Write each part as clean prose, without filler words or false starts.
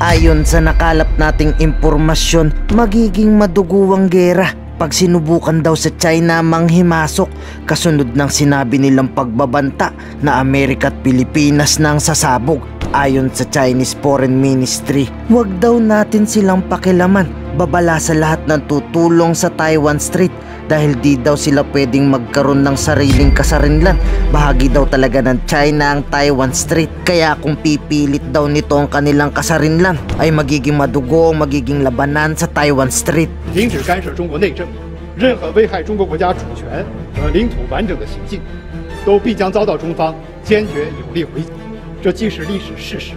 Ayon sa nakalap nating impormasyon, magiging maduguang gera pag sinubukan daw sa China manghimasok kasunod ng sinabi nilang pagbabanta na Amerika at Pilipinas nang sasabog. Ayon sa Chinese Foreign Ministry, huwag daw natin silang pakilaman, babala sa lahat ng tutulong sa Taiwan Strait dahil di daw sila pwedeng magkaroon ng sariling kasarinlan. Bahagi daw talaga ng China ang Taiwan Strait, kaya kung pipilit daw nito ang kanilang kasarinlan ay magiging madugo, magiging labanan sa Taiwan Strait. 停止干涉中国内政，任何危害中国国家主权和领土完整的行径，都必将遭到中方坚决有力回击。这既是历史事实，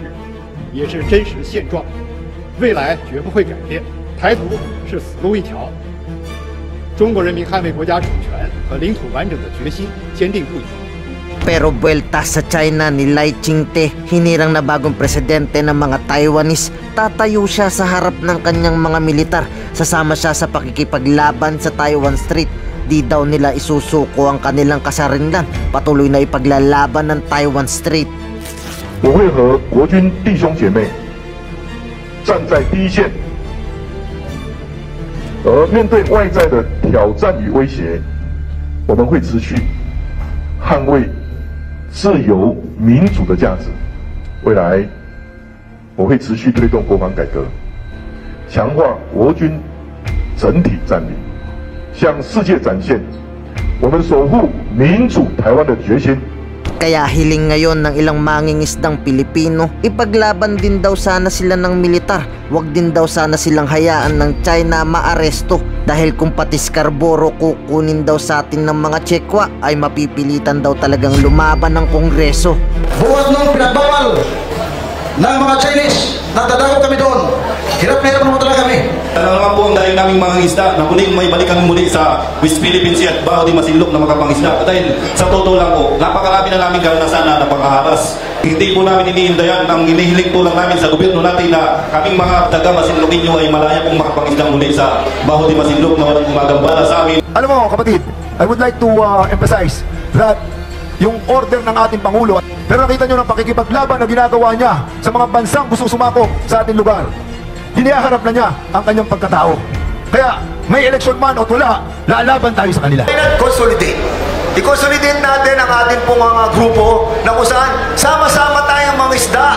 也是真实现状，未来绝不会改变。台独是死路一条，中国人民捍卫国家主权和领土完整的决心坚定不移。 Pero buwelta sa China ni Lai Ching-te, hinirang na bagong presidente ng mga Taiwanese, tatayo siya sa harap ng kanyang mga militar, sasama siya sa pakikipaglaban sa Taiwan Strait. Di daw nila isusuko ang kanilang kasarinlan, patuloy na ipaglalaban ng Taiwan Strait. 我会和国军弟兄姐妹站在第一线，而面对外在的挑战与威胁，我们会持续捍卫自由民主的价值。未来，我会持续推动国防改革，强化国军整体战力，向世界展现我们守护民主台湾的决心。 Kaya hiling ngayon ng ilang mangingisdang Pilipino, ipaglaban din daw sana sila ng militar. Huwag din daw sana silang hayaan ng China maaresto dahil kung pati Scarborough kukunin daw sa atin ng mga Chekwa ay mapipilitan daw talagang lumaban ng Kongreso. Buhat nung pinagbawal ng mga Chinese, nagdadako kami doon. Hirap na hirap naman talaga kami. Ano naman po ang dahil naming mga isda na muling may balikan muli sa West Philippine Sea at baho di masinlok na makapangisda. Dahil sa totoo lang po, napakarami na namin karanasan na napakaharas. Hindi po namin iniindayan, ang inihiling po lang namin sa gobyerno natin na kaming mga taga-Masinlokin nyo ay malaya pong makapangisda muli sa baho di masinlok na walang gumagambala sa amin. Alam mo kapatid, I would like to emphasize that yung order ng ating Pangulo, pero nakita nyo ng pakikipaglaban na ginagawa niya sa mga bansang gusto sumako sa ating lugar. Hiniharap na niya ang kanyang pagkatao. Kaya may election man o wala, lalaban tayo sa kanila. Consolidate. I-consolidate natin ang ating pong mga grupo na kung saan sama-sama tayong mga isda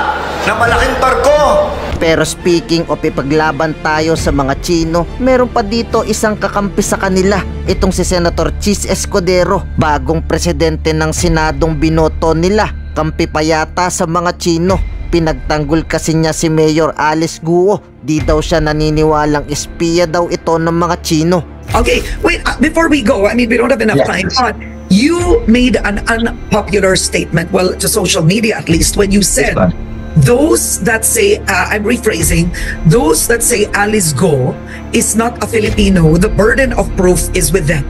na malaking barko. Pero speaking of ipaglaban tayo sa mga Chino, meron pa dito isang kakampi sa kanila. Itong si Senator Chis Escudero, bagong presidente ng Senadong binoto nila. Kampi pa yata sa mga Chino. Pinagtanggol kasi niya si Mayor Alice Guo. Di daw siya naniniwalang espiya daw ito ng mga Chino. Okay, wait, before we go, I mean, we don't have enough time, but you made an unpopular statement, well, to social media at least, when you said those that say, I'm rephrasing, those that say Alice Go is not a Filipino, the burden of proof is with them.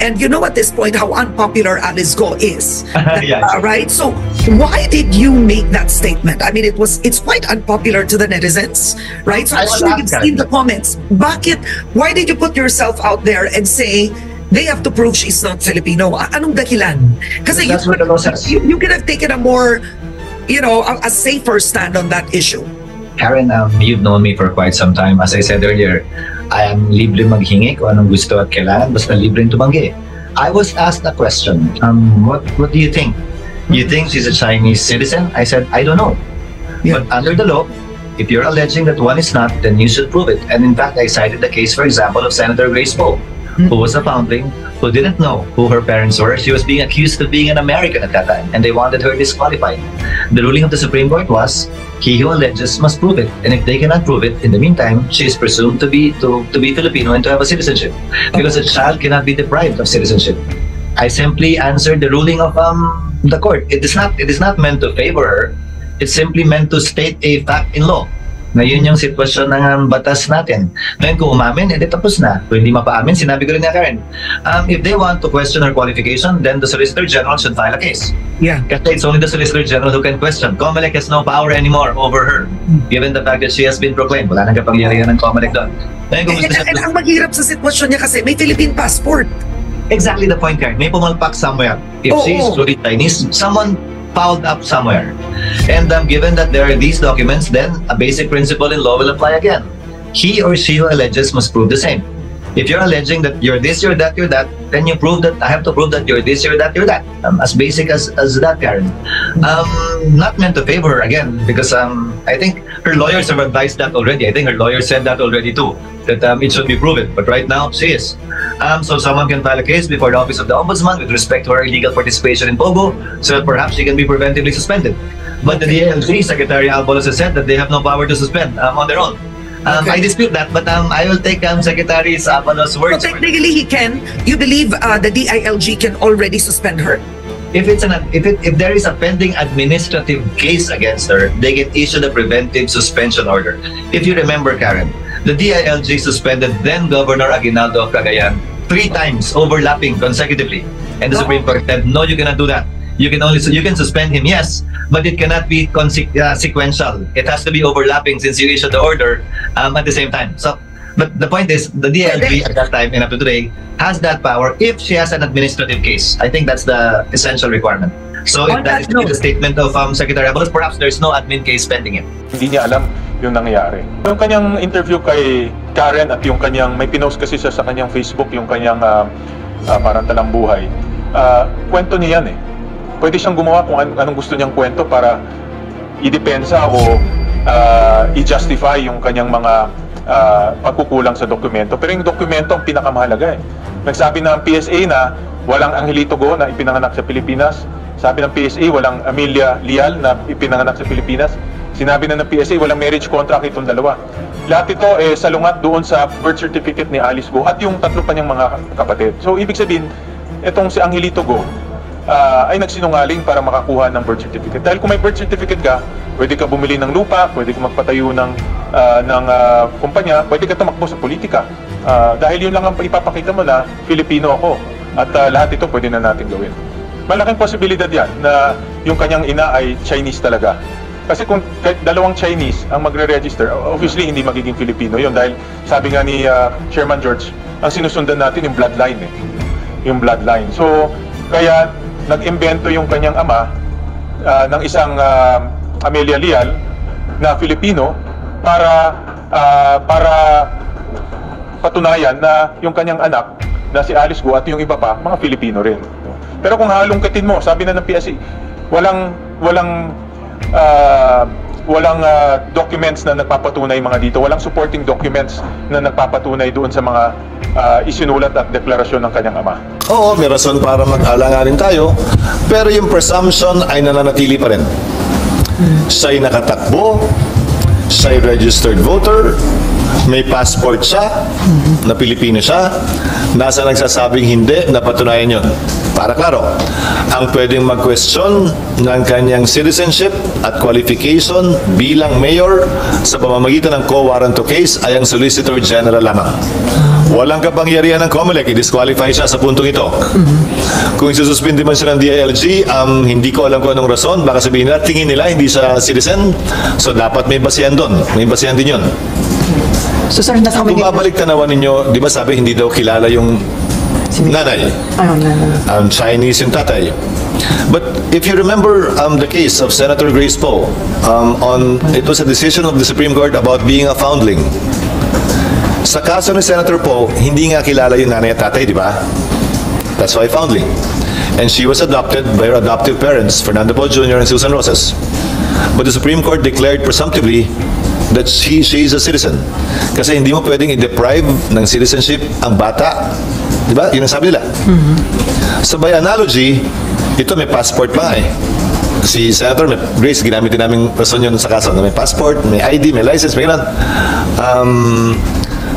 And you know at this point how unpopular Alice Go is, right? So why did you make that statement? I mean, it's quite unpopular to the netizens, right? So I'm sure you've seen the comments. Why did you put yourself out there and say they have to prove she's not Filipino? Anong dahilan? Kasi you could have taken a more, you know, a safer stand on that issue. Karen, you've known me for quite some time. As I said earlier, I am libre maghingi kung anong gusto at kailangan, basta libre tumanggi. I was asked a question, what do you think? You think she's a Chinese citizen? I said, I don't know. But under the law, if you're alleging that one is not, then you should prove it. And in fact, I cited the case, for example, of Senator Grace Poe, who was a foundling, who didn't know who her parents were. She was being accused of being an American at that time, and they wanted her disqualified. The ruling of the Supreme Court was, he who alleges must prove it, and if they cannot prove it, in the meantime, she is presumed to be Filipino and to have a citizenship, because a child cannot be deprived of citizenship. I simply answered the ruling of the court. It is not meant to favor her. It's simply meant to state a fact in law. Na yun yung sitwasyon ng batas natin. Ngayon kung umamin, edi tapos na. Kung hindi mapaamin, sinabi ko rin na Karen, if they want to question her qualification, then the Solicitor General should file a case. Yeah. Kasi it's only the Solicitor General who can question. COMELEC has no power anymore over her, given the fact that she has been proclaimed. Wala nang kapangyarihan ng COMELEC doon. And ang maghirap sa sitwasyon niya kasi may Philippine passport. Exactly the point, Karen. May pumalpak somewhere. If she is truly Chinese, someone fouled up somewhere. And given that there are these documents, then a basic principle in law will apply again. He or she who alleges must prove the same. If you're alleging that you're this, you're that, then you prove that I have to prove that you're this, you're that, you're that. As basic as that, Karen. Not meant to favor her again, because I think her lawyers have advised that already. I think her lawyers said that already too, that it should be proven. But right now, she is. So someone can file a case before the Office of the Ombudsman with respect to her illegal participation in Pogo, so that perhaps she can be preventively suspended. But the DILG, Secretary Albolos has said that they have no power to suspend on their own. I dispute that, but I will take Secretary Albolos' words. So technically, he can. You believe the DILG can already suspend her? If there is a pending administrative case against her, they can issue the preventive suspension order. If you remember, Karen, the DILG suspended then Governor Aguinaldo of Cagayan 3 times overlapping consecutively, and the Supreme Court said, no, you cannot do that. You can suspend him, yes, but it cannot be sequential. It has to be overlapping since you issued the order at the same time. So, but the point is, the DILG at that time and up to today has that power if she has an administrative case. I think that's the essential requirement. So if that is the statement of Secretary Abalos, perhaps there's no admin case pending him. Hindi niya alam yung nangyayari. Yung kanyang interview kay Karen at yung kanyang, may pinost kasi siya sa kanyang Facebook, yung kanyang parang talambuhay. Kwento niya yan eh. Pwede siyang gumawa kung anong gusto niyang kwento para i-depensa o i-justify yung kanyang mga pagkukulang sa dokumento. Pero yung dokumento ang pinakamahalaga eh. Nagsabi ng PSA na walang Angelito Go na ipinanganak sa Pilipinas. Sabi ng PSA walang Amelia Lial na ipinanganak sa Pilipinas. Sinabi na ng PSA walang marriage contract itong dalawa. Lahat ito salungat doon sa birth certificate ni Alice Go at yung 3 pa niyang mga kapatid. So ibig sabihin, itong si Angelito Go ay nagsinungaling para makakuha ng birth certificate. Dahil kung may birth certificate ka, pwede ka bumili ng lupa, pwede ka magpatayo ng kumpanya, pwede ka tumakbo sa politika. Dahil yun lang ang ipapakita mo na Filipino ako at lahat ito pwede na natin gawin. Malaking posibilidad yan na yung kanyang ina ay Chinese talaga. Kasi kung dalawang Chinese ang magre-register, obviously hindi magiging Filipino yun dahil sabi nga ni Chairman George, ang sinusundan natin yung bloodline eh. Yung bloodline. So, kaya nag-imbento yung kanyang ama ng isang Amelia Lial na Filipino para patunayan na yung kanyang anak na si Alice Go at yung iba pa, mga Filipino rin. Pero kung halongkatin mo, sabi na ng PSA, walang documents na nagpapatunay mga dito, walang supporting documents na nagpapatunay doon sa mga isinulat at deklarasyon ng kanyang ama. Oo, may rason para mag-alanganin tayo, pero yung presumption ay nananatili pa rin. Siya'y nakatakbo, siya'y registered voter, may passport siya, na Pilipino siya, nasa nagsasabing hindi, napatunayan yun. Para klaro, ang pwedeng mag-question ng kanyang citizenship at qualification bilang mayor sa pamamagitan ng co-warranto case ay ang Solicitor General lamang. Walang kapangyarihan ng COMELEC, i-disqualify siya sa puntong ito. Kung isususpindi man siya ng DILG, hindi ko alam kung anong rason, baka sabihin nila, tingin nila hindi siya citizen, so dapat may basihan doon, may basihan din yun. So sir, kung babalik tanawan ninyo, di ba sabi hindi daw kilala yung nanay? Chinese yung tatay. But if you remember the case of Senator Grace Poe, it was a decision of the Supreme Court about being a foundling. Sa kaso ni Senator Poe, hindi nga kilala yung nanay at tatay, di ba? That's why foundling. And she was adopted by her adoptive parents, Fernando Poe Jr. and Susan Rosas. But the Supreme Court declared presumptively that she is a citizen. Kasi hindi mo pwedeng i-deprive ng citizenship ang bata. Di ba? Yun ang sabi nila. So by analogy, ito may passport pa eh. Si Senator Grace, ginamit din namin rason yun sa kaso na may passport, may ID, may license, may ganun.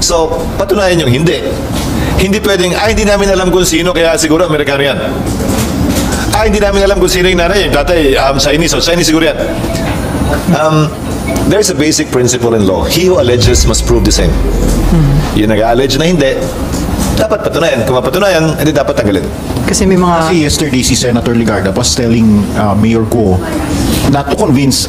So, patunayan yung hindi. Hindi pwedeng, hindi namin alam kung sino, kaya siguro Amerikano yan. Hindi namin alam kung sino yung nanay, yung tatay, Chinese, so Chinese siguro yan. There's a basic principle in law. He who alleges must prove the same. Yung nag-allege na hindi, dapat patunayan. Kung mapatunayan, hindi dapat tanggalin. Kasi may mga... Kasi yesterday, si Senator Legarda was telling Mayor Go not to convince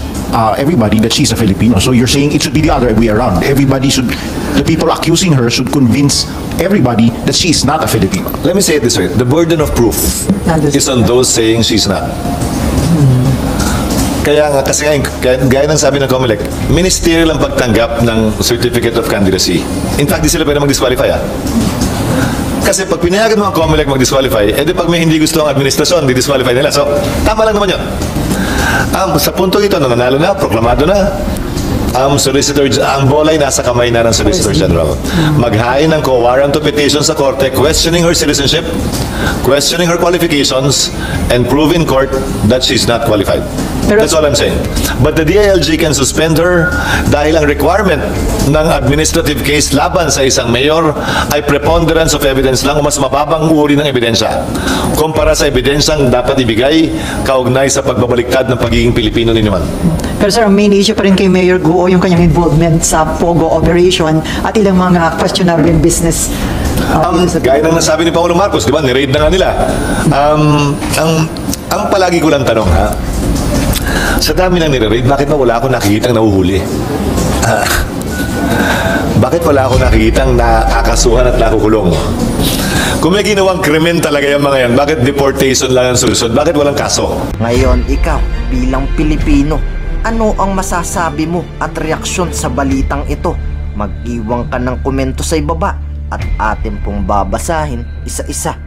everybody that she's a Filipino. So you're saying it should be the other way around. The people accusing her should convince everybody that she's not a Filipino. Let me say it this way. The burden of proof is on those saying she's not. Kaya nga, kasi gaya ng sabi ng COMELEC, ministerial ang pagtanggap ng Certificate of Candidacy. In fact, di sila pwede mag-disqualify, Kasi pag pinayagan mo ang COMELEC mag-disqualify, edi pag may hindi gusto ang administrasyon, di-disqualify nila. So, tama lang naman yun. Sa punto ito, nanalo na, proklamado na, ang bola ay nasa kamay na ng Solicitor General. Maghain ng co-warrant of petition sa korte, questioning her citizenship, questioning her qualifications, and prove in court that she's not qualified. That's all I'm saying. But the DILG can suspend her dahil ang requirement ng administrative case laban sa isang mayor ay preponderance of evidence lang o mas mababang uri ng ebidensya kumpara sa ebidensyang dapat ibigay kaugnay sa pagbabaliktad ng pagiging Pilipino ni naman. Pero sir, ang main issue pa rin kay Mayor Guo yung kanyang involvement sa POGO operation at ilang mga questionable business. Gaya ng nasabi ni Pangulo Marcos, di ba? Ni-raid na nga nila. Ang palagi ko lang tanong, sa dami ng nire-raid, bakit ba wala akong nakikitang nahuhuli? Bakit wala akong nakikitang nakakasuhan at nakukulong? Kung may ginawang krimen talaga yung mga yan, bakit deportation lang ang solusyon? Bakit walang kaso? Ngayon, ikaw, bilang Pilipino, ano ang masasabi mo at reaksyon sa balitang ito? Mag-iwan ka ng komento sa ibaba at atin pong babasahin isa-isa.